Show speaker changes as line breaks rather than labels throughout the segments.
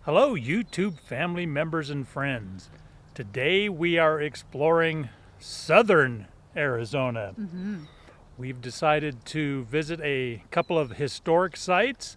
Hello, YouTube family members and friends. Today we are exploring southern Arizona. We've decided to visit a couple of historic sites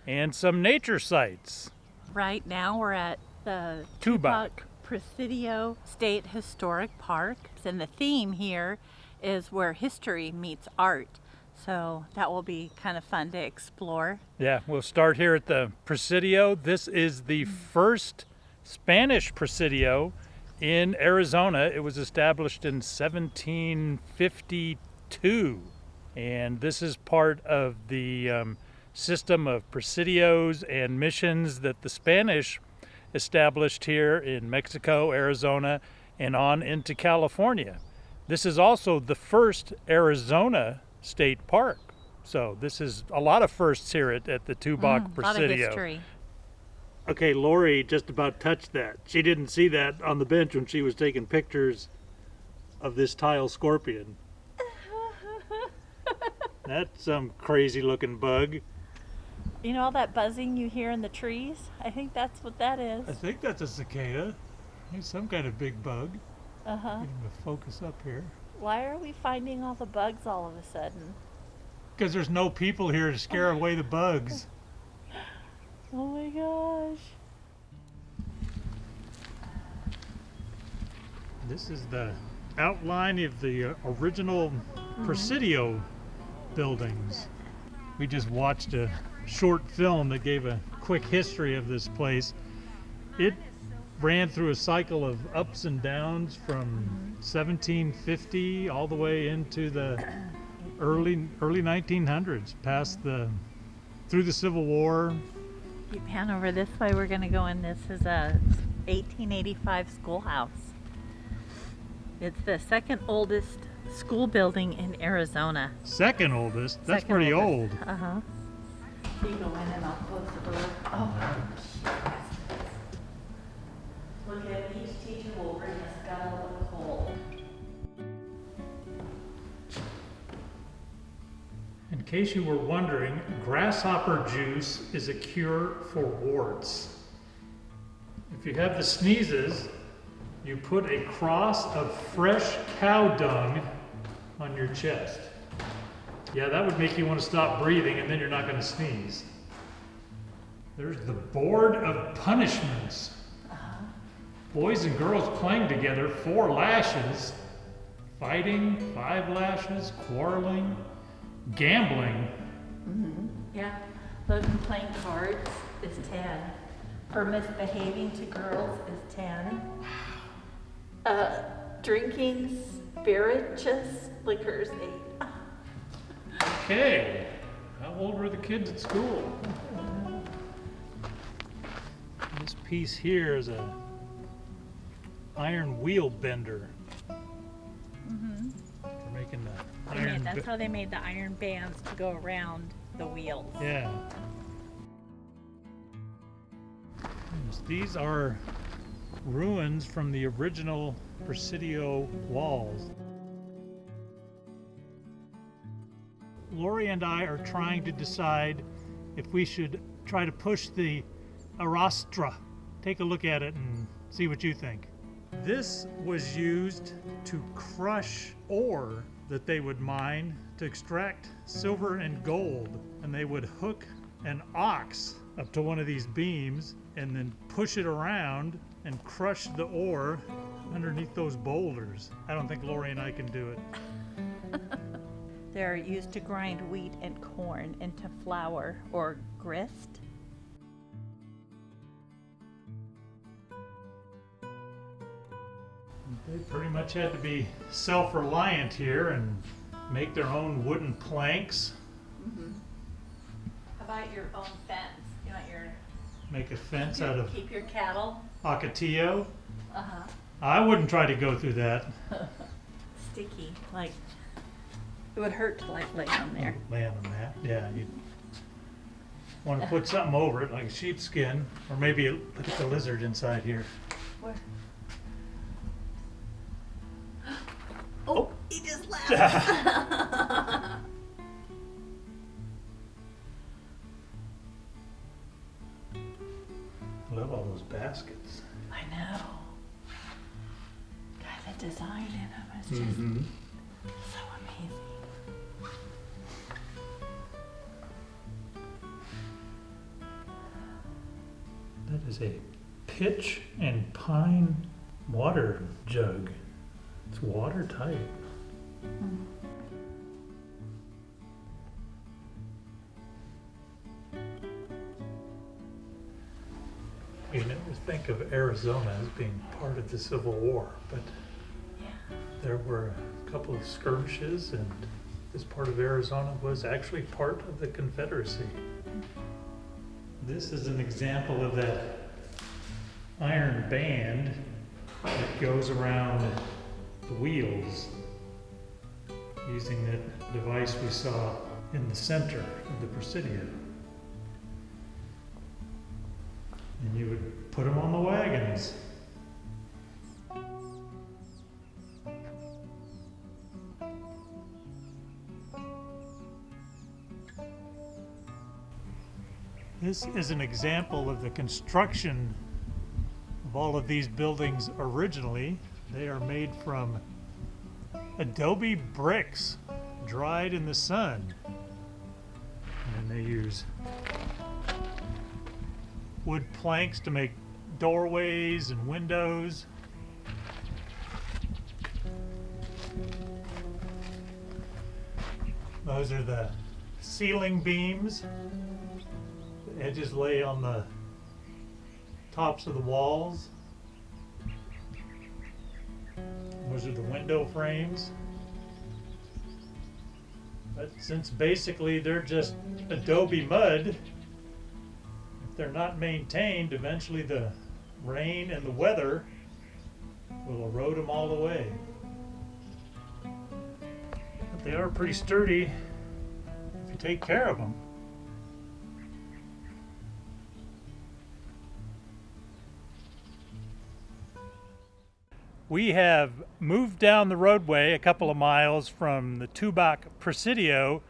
and some nature sites.
Right now we're at the
Tubac.
Presidio State Historic Park, and the theme here is where history meets art. So that will be kind of fun to explore.
Yeah, we'll start here at the Presidio. This is the first Spanish Presidio in Arizona. It was established in 1752, and this is part of the system of presidios and missions that the Spanish established here in Mexico, Arizona, and on into California. This is also the first Arizona state park. So this is a lot of firsts here at the Tubac Presidio.
A lot of history.
Okay, Lori just about touched that. She didn't see that on the bench when she was taking pictures of this tile scorpion. That's some crazy looking bug.
You know all that buzzing you hear in the trees? I think that's what that is.
I think that's a cicada. It's some kind of big bug.
Uh-huh.
Getting the focus up here.
Why are we finding all the bugs all of a sudden?
Because there's no people here to scare away the bugs.
Oh my gosh.
This is the outline of the original Presidio buildings. We just watched a short film that gave a quick history of this place. It ran through a cycle of ups and downs from 1750 all the way into the early 1900s, through the Civil War.
You pan over this way, we're gonna go in. This is a 1885 schoolhouse. It's the second oldest school building in Arizona.
Second oldest? That's
Second
pretty
oldest.
old.
Uh-huh. You go in and I'll close the door. Oh. Look at each teacher will bring a scuttle of coal.
In case you were wondering, grasshopper juice is a cure for warts. If you have the sneezes, you put a cross of fresh cow dung on your chest. Yeah, that would make you want to stop breathing, and then you're not going to sneeze. There's the Board of Punishments. Boys and girls playing together, 4 lashes, fighting, 5 lashes, quarreling, gambling.
Yeah. Look, playing cards is 10. For misbehaving to girls is 10. Drinking spirituous liquors 8.
Okay, how old were the kids at school? This piece here is a iron wheel bender. For making the iron.
That's how they made the iron bands to go around the wheels.
Yeah. These are ruins from the original Presidio walls. Lori and I are trying to decide if we should try to push the arrastra. Take a look at it and see what you think. This was used to crush ore that they would mine to extract silver and gold, and they would hook an ox up to one of these beams and then push it around and crush the ore underneath those boulders. I don't think Lori and I can do it.
They're used to grind wheat and corn into flour or grist.
They pretty much had to be self-reliant here and make their own wooden planks.
How about your own fence? You want your
Make a fence out of
keep your cattle?
ocotillo.
Uh-huh.
I wouldn't try to go through that.
Sticky, like it would hurt to like lay on there.
Lay on that, yeah. You want to put something over it, like a sheepskin, or maybe look at the lizard inside here.
Where? Oh, he just laughed.
I love all those baskets.
I know. God, the design in them is just so amazing.
That is a pitch and pine water jug. It's watertight. You never think of Arizona as being part of the Civil War, but there were a couple of skirmishes, and this part of Arizona was actually part of the Confederacy. This is an example of that iron band that goes around the wheels using that device we saw in the center of the Presidio. And you would put them on the wagons. This is an example of the construction of all of these buildings originally. They are made from adobe bricks dried in the sun. And they use wood planks to make doorways and windows. Those are the ceiling beams. The edges lay on the tops of the walls. Those are the window frames. But since basically they're just adobe mud, if they're not maintained, eventually the rain and the weather will erode them all away. But they are pretty sturdy if you take care of them. We have moved down the roadway a couple of miles from the Tubac Presidio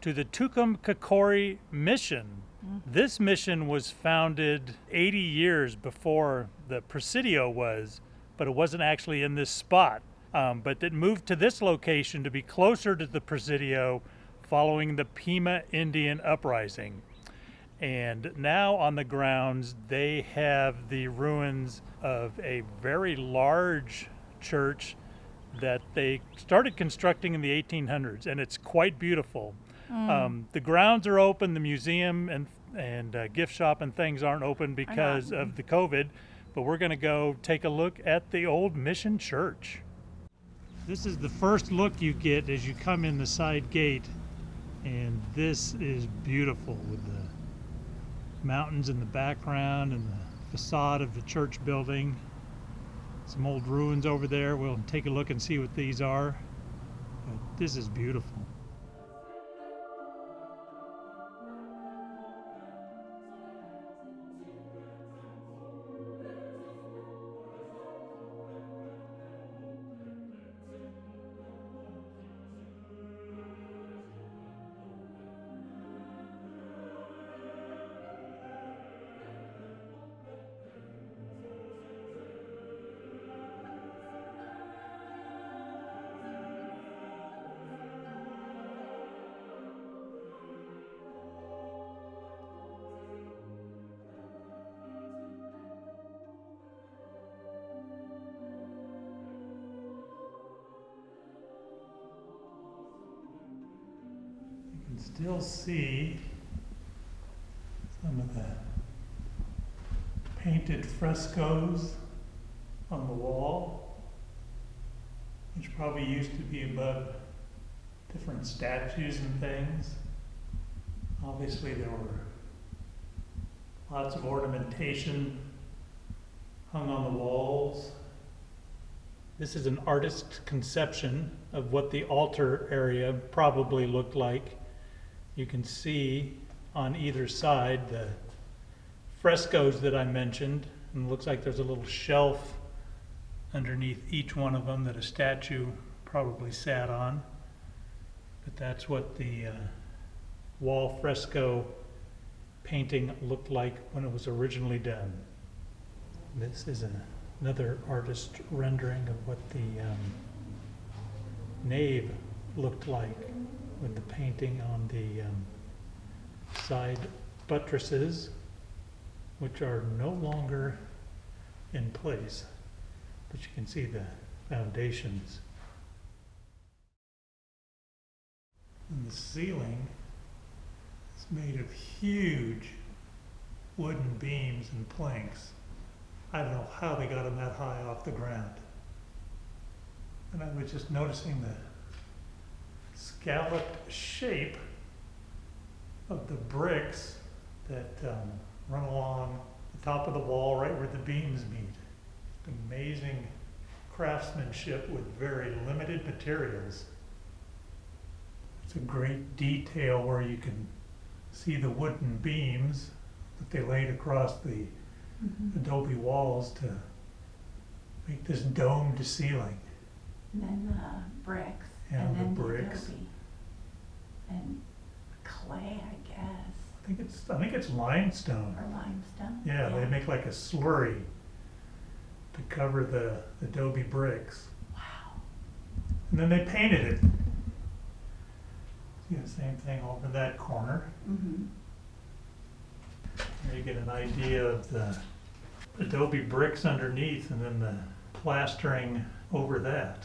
to the Tumacacori mission. This mission was founded 80 years before the Presidio was, but it wasn't actually in this spot. But it moved to this location to be closer to the Presidio following the Pima Indian uprising. And now on the grounds, they have the ruins of a very large church that they started constructing in the 1800s, and it's quite beautiful. The grounds are open, the museum and gift shop and things aren't open because of the COVID, but we're gonna go take a look at the old mission church. This is the first look you get as you come in the side gate, and this is beautiful with the mountains in the background and the facade of the church building. Some old ruins over there. We'll take a look and see what these are. But this is beautiful. Still see some of the painted frescoes on the wall, which probably used to be above different statues and things. Obviously there were lots of ornamentation hung on the walls. This is an artist's conception of what the altar area probably looked like. You can see on either side the frescoes that I mentioned, and it looks like there's a little shelf underneath each one of them that a statue probably sat on. But that's what the wall fresco painting looked like when it was originally done. This is another artist rendering of what the nave looked like with the painting on the side buttresses, which are no longer in place, but you can see the foundations. And the ceiling is made of huge wooden beams and planks. I don't know how they got them that high off the ground. And I was just noticing the scalloped shape of the bricks that run along the top of the wall right where the beams meet. Amazing craftsmanship with very limited materials. It's a great detail where you can see the wooden beams that they laid across the adobe walls to make this domed ceiling.
And then the bricks.
Yeah,
and then
the bricks.
adobe. And clay, I guess.
I think it's limestone.
Or limestone.
Yeah, they make like a slurry to cover the adobe bricks.
Wow.
And then they painted it. See the same thing over that corner.
Mm-hmm.
There you get an idea of the adobe bricks underneath and then the plastering over that.